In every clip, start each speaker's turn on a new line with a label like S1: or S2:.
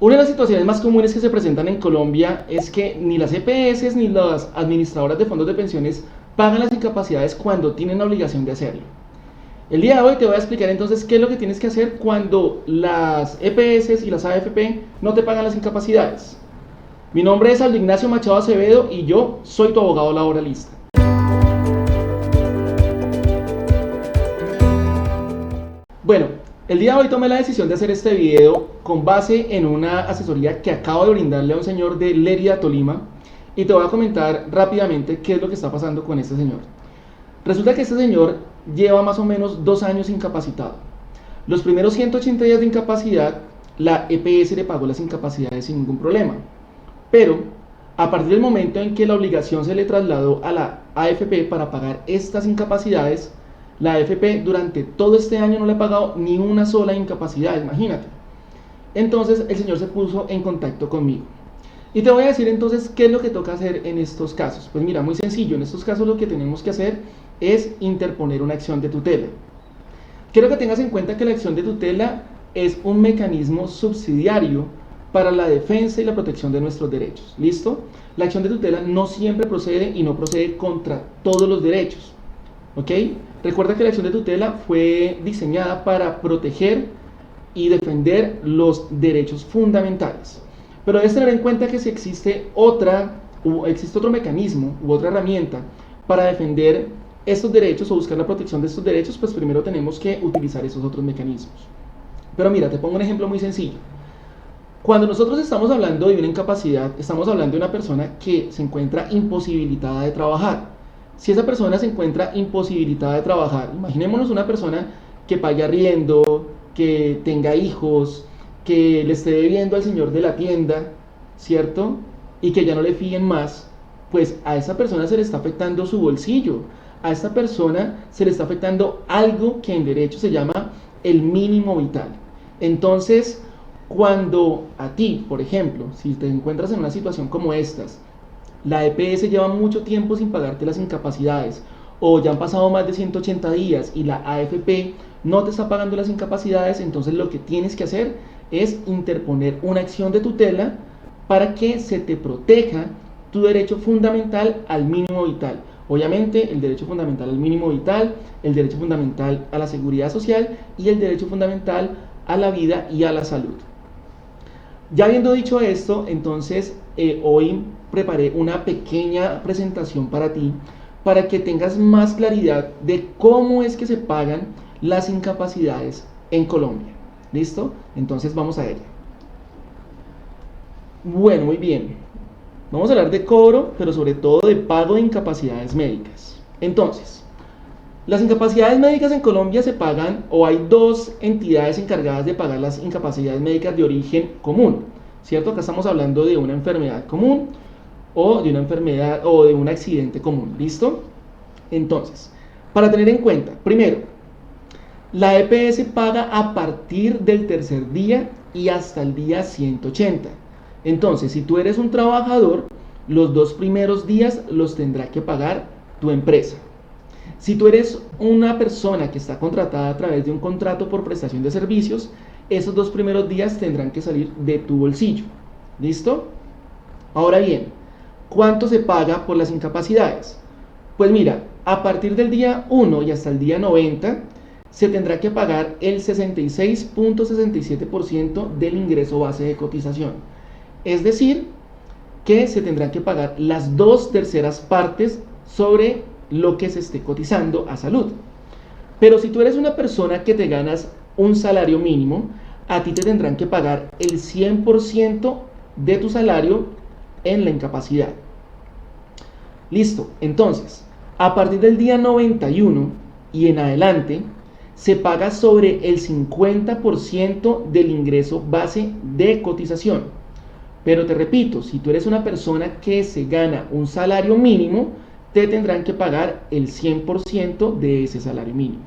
S1: Una de las situaciones más comunes que se presentan en Colombia es que ni las EPS ni las administradoras de fondos de pensiones pagan las incapacidades cuando tienen la obligación de hacerlo. El día de hoy te voy a explicar entonces qué es lo que tienes que hacer cuando las EPS y las AFP no te pagan las incapacidades. Mi nombre es Aldo Ignacio Machado Acevedo y yo soy tu abogado laboralista. Bueno, el día de hoy tomé la decisión de hacer este video con base en una asesoría que acabo de brindarle a un señor de Lérida, Tolima, y te voy a comentar rápidamente qué es lo que está pasando con este señor. Resulta que este señor lleva más o menos 2 años incapacitado. Los primeros 180 días de incapacidad, la EPS le pagó las incapacidades sin ningún problema. Pero, a partir del momento en que la obligación se le trasladó a la AFP para pagar estas incapacidades, la AFP durante todo este año no le ha pagado ni una sola incapacidad, imagínate. Entonces el señor se puso en contacto conmigo. Y te voy a decir entonces qué es lo que toca hacer en estos casos. Pues mira, muy sencillo, en estos casos lo que tenemos que hacer es interponer una acción de tutela. Quiero que tengas en cuenta que la acción de tutela es un mecanismo subsidiario para la defensa y la protección de nuestros derechos. ¿Listo? La acción de tutela no siempre procede y no procede contra todos los derechos. ¿Ok? Recuerda que la acción de tutela fue diseñada para proteger y defender los derechos fundamentales. Pero debes tener en cuenta que si existe otro mecanismo u otra herramienta para defender estos derechos o buscar la protección de estos derechos, pues primero tenemos que utilizar esos otros mecanismos. Pero mira, te pongo un ejemplo muy sencillo. Cuando nosotros estamos hablando de una incapacidad, estamos hablando de una persona que se encuentra imposibilitada de trabajar. Si esa persona se encuentra imposibilitada de trabajar, imaginémonos una persona que pague arriendo, que tenga hijos, que le esté debiendo al señor de la tienda, ¿cierto? Y que ya no le fíen más, pues a esa persona se le está afectando su bolsillo, a esta persona se le está afectando algo que en derecho se llama el mínimo vital. Entonces, cuando a ti, por ejemplo, si te encuentras en una situación como estas, la EPS lleva mucho tiempo sin pagarte las incapacidades, o ya han pasado más de 180 días y la AFP no te está pagando las incapacidades, entonces lo que tienes que hacer es interponer una acción de tutela para que se te proteja tu derecho fundamental al mínimo vital. Obviamente el derecho fundamental al mínimo vital, el derecho fundamental a la seguridad social y el derecho fundamental a la vida y a la salud. Ya habiendo dicho esto, entonces hoy preparé una pequeña presentación para ti, para que tengas más claridad de cómo es que se pagan las incapacidades en Colombia. ¿Listo? Entonces vamos a ello. Bueno, muy bien. Vamos a hablar de cobro, pero sobre todo de pago de incapacidades médicas. Entonces, las incapacidades médicas en Colombia se pagan, o hay dos entidades encargadas de pagar las incapacidades médicas de origen común, ¿cierto? Acá estamos hablando de una enfermedad común o de una enfermedad o de un accidente común, ¿listo? Entonces, para tener en cuenta, primero, la EPS paga a partir del tercer día y hasta el día 180. Entonces, si tú eres un trabajador, los 2 primeros días los tendrá que pagar tu empresa. Si tú eres una persona que está contratada a través de un contrato por prestación de servicios, esos 2 primeros días tendrán que salir de tu bolsillo. ¿Listo? Ahora bien, ¿cuánto se paga por las incapacidades? Pues mira, a partir del día 1 y hasta el día 90, se tendrá que pagar el 66.67% del ingreso base de cotización. Es decir, que se tendrán que pagar las 2/3 partes sobre lo que se esté cotizando a salud. Pero si tú eres una persona que te ganas un salario mínimo, a ti te tendrán que pagar el 100% de tu salario en la incapacidad. Listo, entonces, a partir del día 91 y en adelante, se paga sobre el 50% del ingreso base de cotización. Pero te repito, si tú eres una persona que se gana un salario mínimo, te tendrán que pagar el 100% de ese salario mínimo.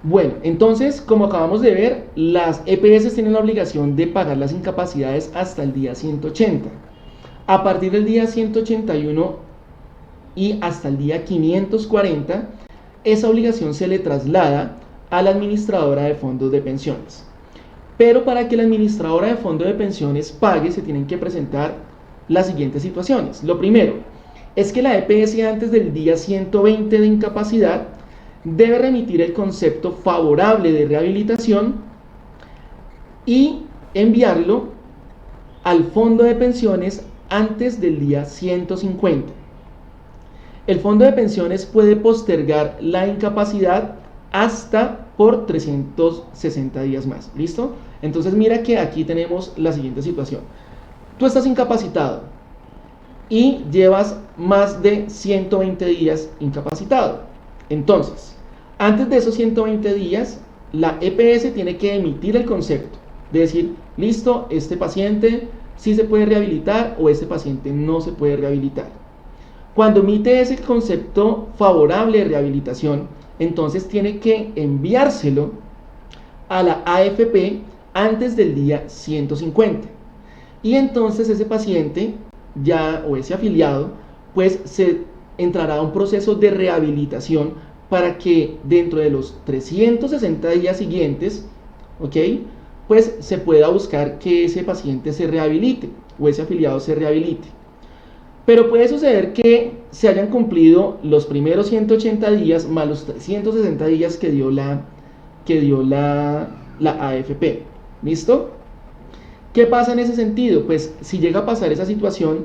S1: Bueno, entonces, como acabamos de ver, las EPS tienen la obligación de pagar las incapacidades hasta el día 180. A partir del día 181 y hasta el día 540, esa obligación se le traslada a la administradora de fondos de pensiones. Pero para que la administradora de fondo de pensiones pague, se tienen que presentar las siguientes situaciones. Lo primero es que la EPS antes del día 120 de incapacidad debe remitir el concepto favorable de rehabilitación y enviarlo al fondo de pensiones antes del día 150. El fondo de pensiones puede postergar la incapacidad hasta por 360 días más. ¿Listo? Entonces mira que aquí tenemos la siguiente situación. Tú estás incapacitado y llevas más de 120 días incapacitado. Entonces, antes de esos 120 días, la EPS tiene que emitir el concepto de decir, listo, este paciente sí se puede rehabilitar o este paciente no se puede rehabilitar. Cuando emite ese concepto favorable de rehabilitación, entonces tiene que enviárselo a la AFP antes del día 150. Y entonces ese paciente ya o ese afiliado pues se entrará a un proceso de rehabilitación para que dentro de los 360 días siguientes, ¿ok?, pues se pueda buscar que ese paciente se rehabilite o ese afiliado se rehabilite. Pero puede suceder que se hayan cumplido los primeros 180 días más los 360 días que dio la AFP. ¿Listo? ¿Qué pasa en ese sentido? Pues si llega a pasar esa situación,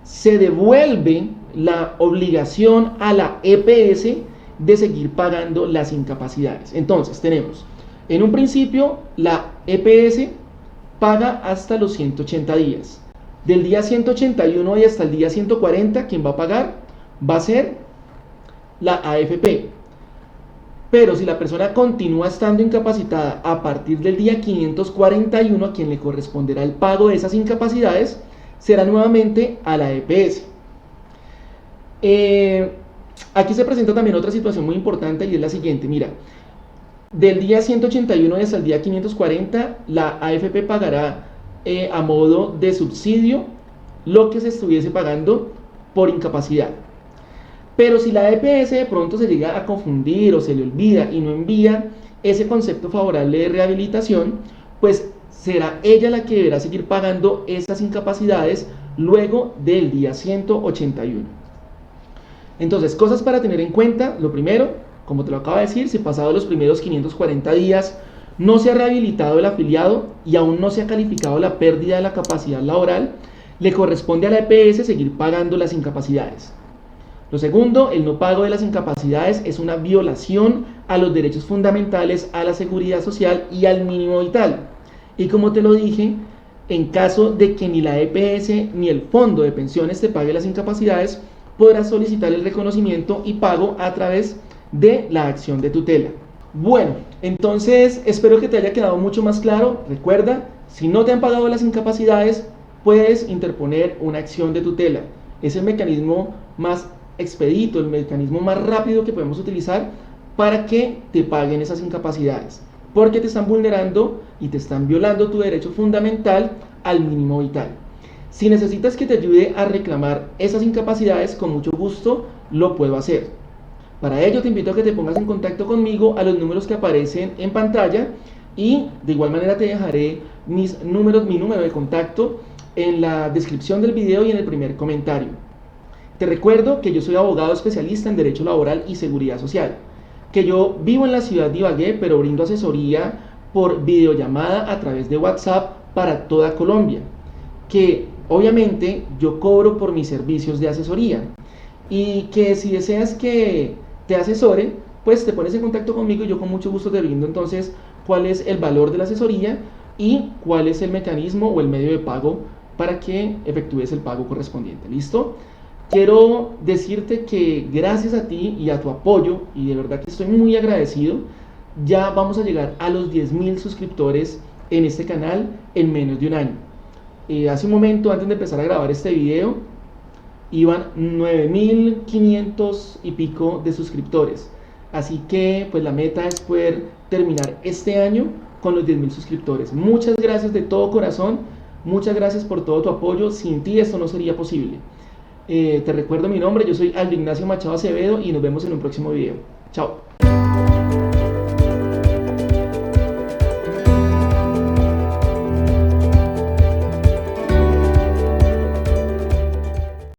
S1: se devuelve la obligación a la EPS de seguir pagando las incapacidades. Entonces tenemos, en un principio, la EPS paga hasta los 180 días. Del día 181 y hasta el día 140, quien va a pagar va a ser la AFP. Pero si la persona continúa estando incapacitada a partir del día 541, a quien le corresponderá el pago de esas incapacidades será nuevamente a la EPS. Aquí se presenta también otra situación muy importante y es la siguiente. Mira, del día 181 hasta el día 540, la AFP pagará a modo de subsidio lo que se estuviese pagando por incapacidad. Pero si la EPS de pronto se llega a confundir o se le olvida y no envía ese concepto favorable de rehabilitación, pues será ella la que deberá seguir pagando esas incapacidades luego del día 181. Entonces, cosas para tener en cuenta. Lo primero, como te lo acabo de decir, si pasado los primeros 540 días no se ha rehabilitado el afiliado y aún no se ha calificado la pérdida de la capacidad laboral, le corresponde a la EPS seguir pagando las incapacidades. Lo segundo, el no pago de las incapacidades es una violación a los derechos fundamentales, a la seguridad social y al mínimo vital. Y como te lo dije, en caso de que ni la EPS ni el fondo de pensiones te pague las incapacidades, podrás solicitar el reconocimiento y pago a través de la acción de tutela. Bueno, entonces espero que te haya quedado mucho más claro. Recuerda, si no te han pagado las incapacidades, puedes interponer una acción de tutela. Es el mecanismo más expedito, el mecanismo más rápido que podemos utilizar para que te paguen esas incapacidades, porque te están vulnerando y te están violando tu derecho fundamental al mínimo vital. Si necesitas que te ayude a reclamar esas incapacidades, con mucho gusto lo puedo hacer. Para ello te invito a que te pongas en contacto conmigo a los números que aparecen en pantalla, y de igual manera te dejaré mi número de contacto en la descripción del video y en el primer comentario. Te recuerdo que yo soy abogado especialista en Derecho Laboral y Seguridad Social, que yo vivo en la ciudad de Ibagué, pero brindo asesoría por videollamada a través de WhatsApp para toda Colombia, que obviamente yo cobro por mis servicios de asesoría, y que si deseas que te asesore, pues te pones en contacto conmigo y yo con mucho gusto te brindo entonces cuál es el valor de la asesoría y cuál es el mecanismo o el medio de pago para que efectúes el pago correspondiente. ¿Listo? Quiero decirte que gracias a ti y a tu apoyo, y de verdad que estoy muy agradecido, ya vamos a llegar a los 10.000 suscriptores en este canal en menos de un año. Hace un momento, antes de empezar a grabar este video, iban 9.500 y pico de suscriptores. Así que pues la meta es poder terminar este año con los 10.000 suscriptores. Muchas gracias de todo corazón, muchas gracias por todo tu apoyo. Sin ti esto no sería posible. Te recuerdo mi nombre, yo soy Aldo Ignacio Machado Acevedo y nos vemos en un próximo video. Chao.